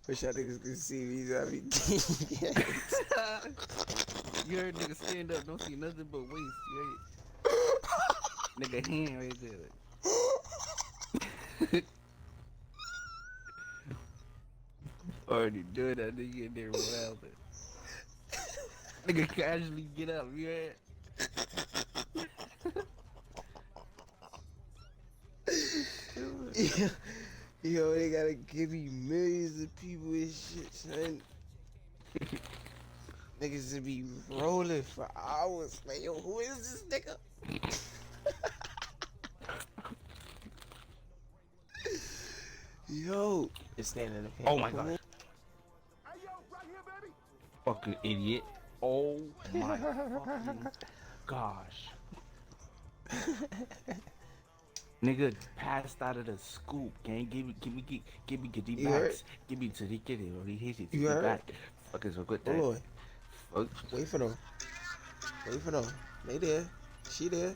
Wish y'all niggas could see me. I be You heard nigga stand up, don't see nothing but waist. You heard? Nigga hand right there. Like. Already doing that nigga in there wilding. Nigga casually get up, you heard? Yo, they gotta give me millions of people and shit, son. Niggas to be rolling for hours. Like, yo, who is this nigga? Yo, it's standing in the paint. Oh my god. Hey yo, right here, baby. Fucking idiot. Oh my fucking gosh. Nigga passed out of the scoop, gang. Give me get the You heard? backs. Give me to the get it or he hit it to You the heard? back. Fuck is so good that. Hold on. Fuck. Wait for them. Wait for them. They there. She there.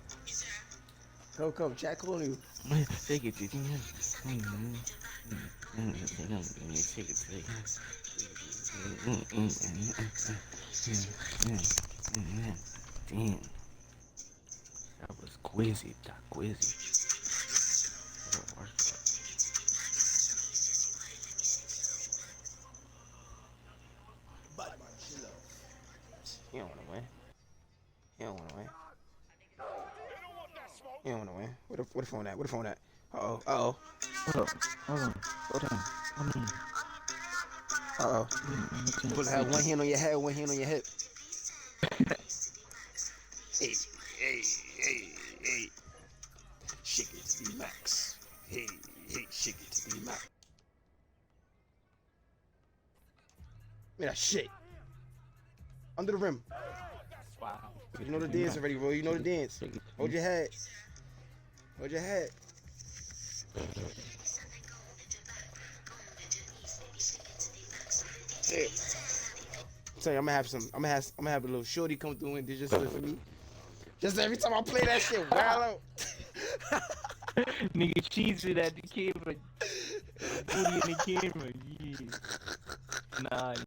Come. Chat calling you. Take it to the Take it to Damn. That was quizzy. That quizzy. He don't wanna win. He don't wanna win. He don't wanna win. Where the phone at? Where the phone at? Uh oh. Hold on. You supposed to have one hand on your head, one hand on your hip. Hey. Shake it to the max. Hey, shake it to the max. Man, that shit. Under the rim. Wow. You know the dance already, bro. You know the dance. Hold your head. Hold your head. Hey. Tell you, I'm gonna have a little shorty come through and just for me. Just every time I play that shit, wow out. Nigga cheesing at the camera. Booty in the camera. Yeah. Nah.